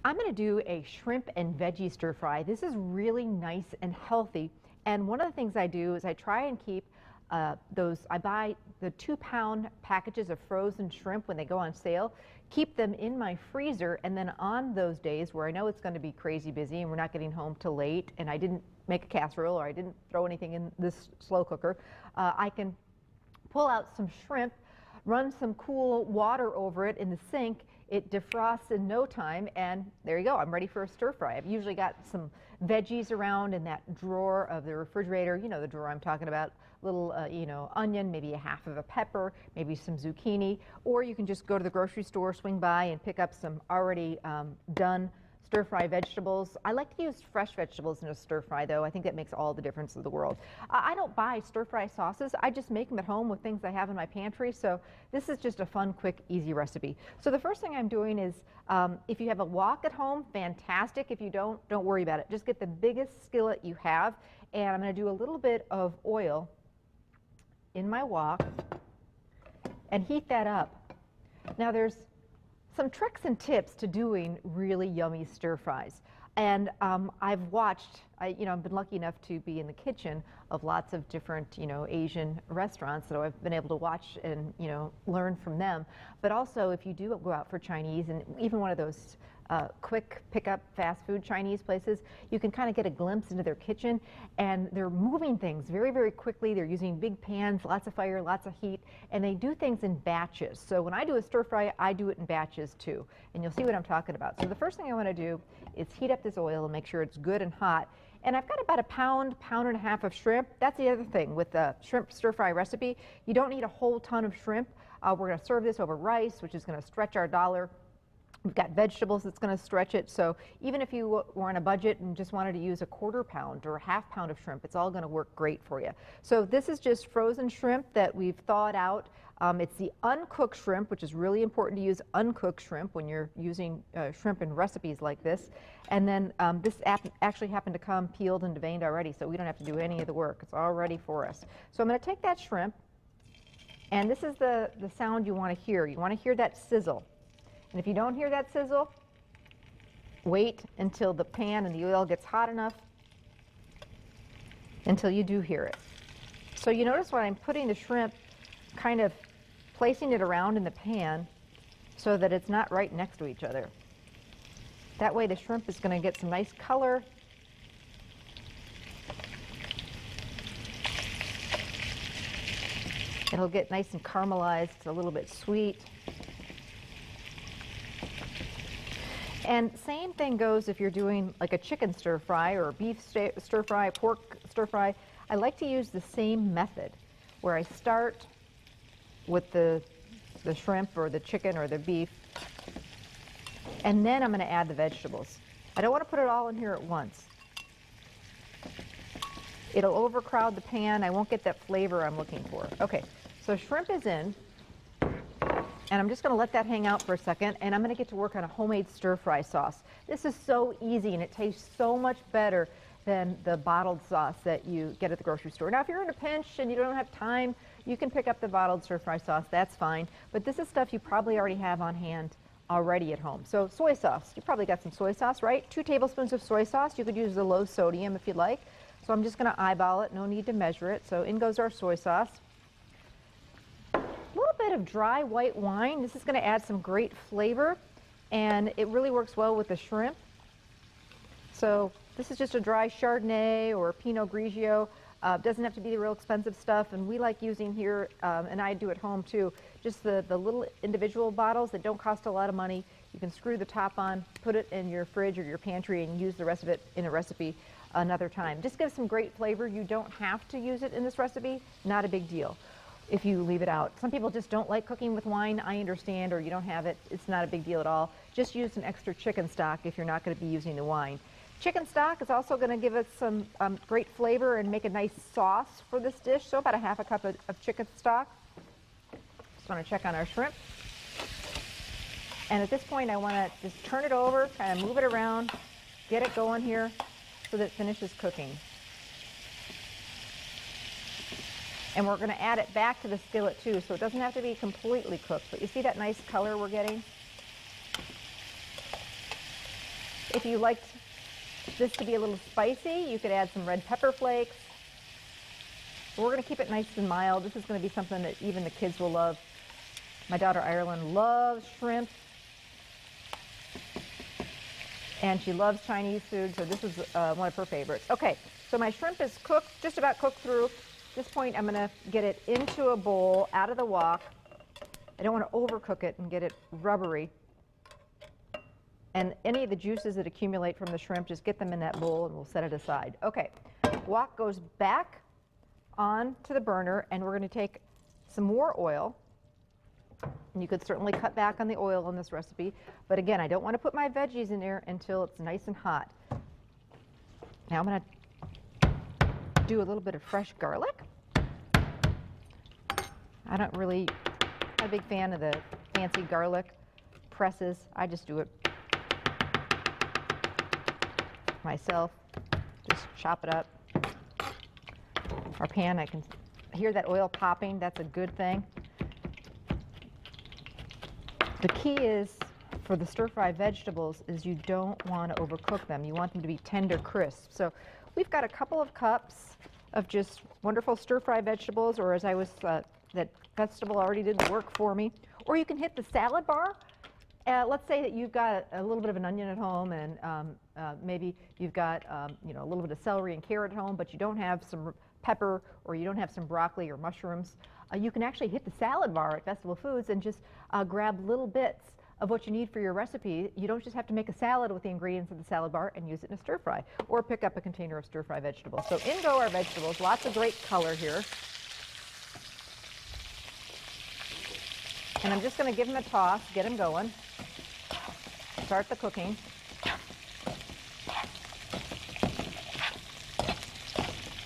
I'm going to do a shrimp and veggie stir fry. This is really nice and healthy. And one of the things I do is I try and keep I buy the 2-pound packages of frozen shrimp when they go on sale, keep them in my freezer, and then on those days where I know it's going to be crazy busy and we're not getting home till late and I didn't make a casserole or I didn't throw anything in this slow cooker, I can pull out some shrimp, run some cool water over it in the sink. It defrosts in no time, and there you go. I'm ready for a stir fry. I've usually got some veggies around in that drawer of the refrigerator. You know the drawer I'm talking about. Little, onion, maybe a half of a pepper, maybe some zucchini. Or you can just go to the grocery store, swing by, and pick up some already done stir-fry vegetables. I like to use fresh vegetables in a stir-fry, though. I think that makes all the difference in the world. I don't buy stir-fry sauces. I just make them at home with things I have in my pantry. So this is just a fun, quick, easy recipe. So the first thing I'm doing is, if you have a wok at home, fantastic. If you don't worry about it. Just get the biggest skillet you have, and I'm going to do a little bit of oil in my wok and heat that up. Now there's some tricks and tips to doing really yummy stir fries. And I've watched, I've been lucky enough to be in the kitchen of lots of different, Asian restaurants, so I've been able to watch and, learn from them. But also, if you do go out for Chinese, and even one of those quick pickup fast food Chinese places, you can kind of get a glimpse into their kitchen, and they're moving things very, very quickly. They're using big pans, lots of fire, lots of heat, and they do things in batches. So when I do a stir fry, I do it in batches too, and you'll see what I'm talking about. So the first thing I want to do is heat up this oil and make sure it's good and hot. And I've got about a pound and a half of shrimp. That's the other thing with the shrimp stir fry recipe. You don't need a whole ton of shrimp. We're going to serve this over rice, which is going to stretch our dollar. We've got vegetables that's going to stretch it. So even if you were on a budget and just wanted to use a 1/4 pound or a 1/2 pound of shrimp, it's all going to work great for you. So this is just frozen shrimp that we've thawed out. It's the uncooked shrimp, which is really important to use uncooked shrimp when you're using shrimp in recipes like this. And then this actually happened to come peeled and deveined already, so we don't have to do any of the work. It's all ready for us. So I'm going to take that shrimp, and this is the sound you want to hear. You want to hear that sizzle. And if you don't hear that sizzle, wait until the pan and the oil gets hot enough until you do hear it. So you notice when I'm putting the shrimp, kind of placing it around in the pan so that it's not right next to each other. That way the shrimp is going to get some nice color. It'll get nice and caramelized, a little bit sweet. And same thing goes if you're doing like a chicken stir fry or a beef stir fry, pork stir fry. I like to use the same method where I start with the shrimp or the chicken or the beef, and then I'm going to add the vegetables. I don't want to put it all in here at once. It'll overcrowd the pan. I won't get that flavor I'm looking for. Okay, so shrimp is in. And I'm just going to let that hang out for a second, and I'm going to get to work on a homemade stir-fry sauce. This is so easy, and it tastes so much better than the bottled sauce that you get at the grocery store. Now, if you're in a pinch and you don't have time, you can pick up the bottled stir-fry sauce. That's fine. But this is stuff you probably already have on hand already at home. So soy sauce. You probably got some soy sauce, right? 2 tablespoons of soy sauce. You could use the low sodium if you'd like. So I'm just going to eyeball it. No need to measure it. So in goes our soy sauce. Bit of dry white wine. This is going to add some great flavor, and it really works well with the shrimp. So this is just a dry Chardonnay or Pinot Grigio. Doesn't have to be the real expensive stuff, and we like using here, and I do at home too, just the little individual bottles that don't cost a lot of money. You can screw the top on, put it in your fridge or your pantry, and use the rest of it in a recipe another time. Just gives some great flavor. You don't have to use it in this recipe. Not a big deal if you leave it out. Some people just don't like cooking with wine. I understand, or you don't have it. It's not a big deal at all. Just use some extra chicken stock if you're not going to be using the wine. Chicken stock is also going to give us some great flavor and make a nice sauce for this dish. So about a 1/2 cup of chicken stock. Just want to check on our shrimp. And at this point, I want to just turn it over, kind of move it around, get it going here so that it finishes cooking. And we're going to add it back to the skillet too, so it doesn't have to be completely cooked. But you see that nice color we're getting? If you liked this to be a little spicy, you could add some red pepper flakes. But we're going to keep it nice and mild. This is going to be something that even the kids will love. My daughter Ireland loves shrimp, and she loves Chinese food, so this is one of her favorites. Okay, so my shrimp is cooked, just about cooked through. At this point, I'm going to get it into a bowl, out of the wok. I don't want to overcook it and get it rubbery. And any of the juices that accumulate from the shrimp, just get them in that bowl and we'll set it aside. Okay, wok goes back on to the burner, and we're going to take some more oil. And you could certainly cut back on the oil in this recipe, but again, I don't want to put my veggies in there until it's nice and hot. Now I'm going to do a little bit of fresh garlic. I'm not a big fan of the fancy garlic presses. I just do it myself. Just chop it up. Our pan, I can hear that oil popping. That's a good thing. The key is, for the stir-fry vegetables, is you don't want to overcook them. You want them to be tender crisp. So we've got a couple of cups of just wonderful stir-fry vegetables, or as I was, that vegetable already did the work for me. Or you can hit the salad bar. Let's say that you've got a little bit of an onion at home, and maybe you've got a little bit of celery and carrot at home, but you don't have some pepper, or you don't have some broccoli or mushrooms. You can actually hit the salad bar at Festival Foods and just grab little bits of what you need for your recipe. You don't just have to make a salad with the ingredients of the salad bar and use it in a stir fry, or pick up a container of stir fry vegetables. So in go our vegetables. Lots of great color here. And I'm just going to give them a toss, get them going, start the cooking.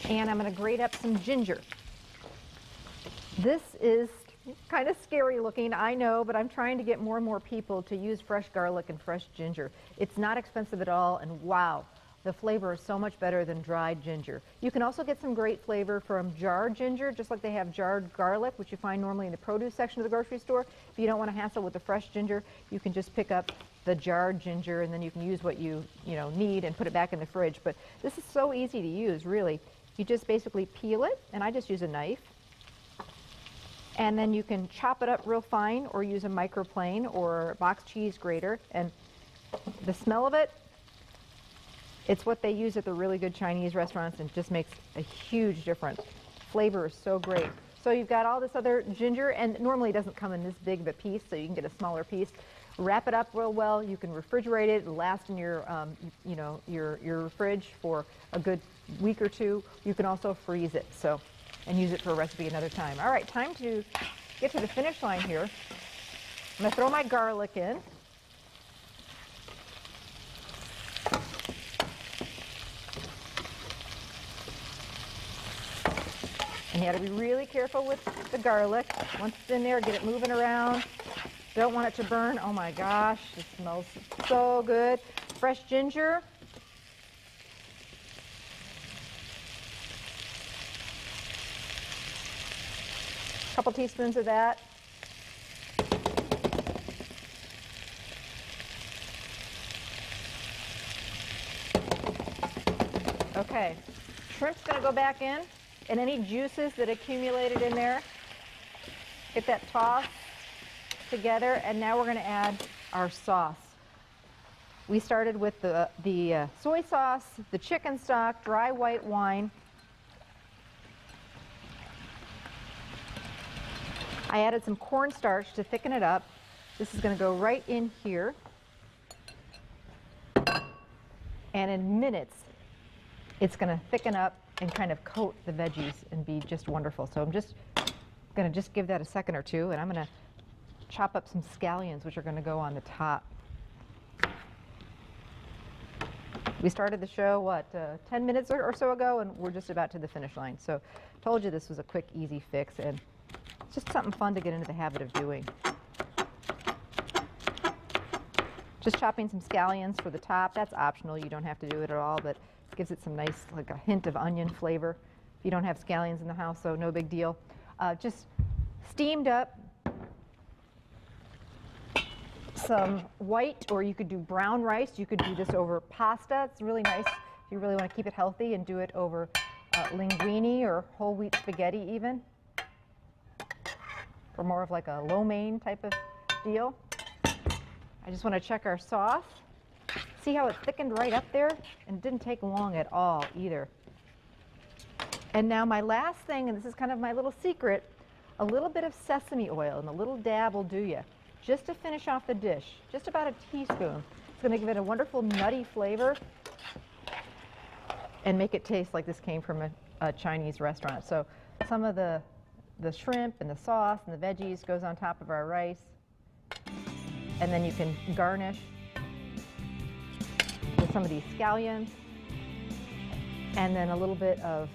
And I'm going to grate up some ginger. This is kind of scary looking, I know, but I'm trying to get more and more people to use fresh garlic and fresh ginger. It's not expensive at all, and wow, the flavor is so much better than dried ginger. You can also get some great flavor from jarred ginger, just like they have jarred garlic, which you find normally in the produce section of the grocery store. If you don't want to hassle with the fresh ginger, you can just pick up the jarred ginger, and then you can use what you need and put it back in the fridge. But this is so easy to use, really. You just basically peel it, and I just use a knife. And then you can chop it up real fine, or use a microplane or box cheese grater. And the smell of it, it's what they use at the really good Chinese restaurants, and just makes a huge difference. Flavor is so great. So you've got all this other ginger, and normally it doesn't come in this big of a piece, so you can get a smaller piece. Wrap it up real well. You can refrigerate it. It'll last in your, your fridge for a good week or two. You can also freeze it. So. And use it for a recipe another time. All right, time to get to the finish line here. I'm going to throw my garlic in. And you got to be really careful with the garlic. Once it's in there, get it moving around. Don't want it to burn. Oh my gosh, it smells so good. Fresh ginger. Couple teaspoons of that. Okay, shrimp's going to go back in, and any juices that accumulated in there, get that toss together, and now we're going to add our sauce. We started with the soy sauce, the chicken stock, dry white wine. I added some cornstarch to thicken it up. This is going to go right in here. And in minutes, it's going to thicken up and kind of coat the veggies and be just wonderful. So I'm just going to give that a second or two, and I'm going to chop up some scallions, which are going to go on the top. We started the show, what, 10 minutes or so ago, and we're just about to the finish line. So told you this was a quick, easy fix, and it's just something fun to get into the habit of doing. Just chopping some scallions for the top. That's optional. You don't have to do it at all, but it gives it some nice, like a hint of onion flavor. If you don't have scallions in the house, so no big deal. Just steamed up some white, or you could do brown rice. You could do this over pasta. It's really nice if you really want to keep it healthy, and do it over linguine or whole wheat spaghetti even, for more of like a lo mein type of deal. I just want to check our sauce. See how it thickened right up there? And it didn't take long at all either. And now my last thing, and this is kind of my little secret, a little bit of sesame oil, and a little dab will do you, just to finish off the dish. Just about a teaspoon. It's going to give it a wonderful nutty flavor and make it taste like this came from a Chinese restaurant. So some of the shrimp and the sauce and the veggies goes on top of our rice. And then you can garnish with some of these scallions. And then a little bit of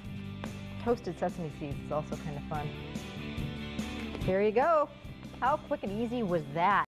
toasted sesame seeds is also kind of fun. There you go. How quick and easy was that?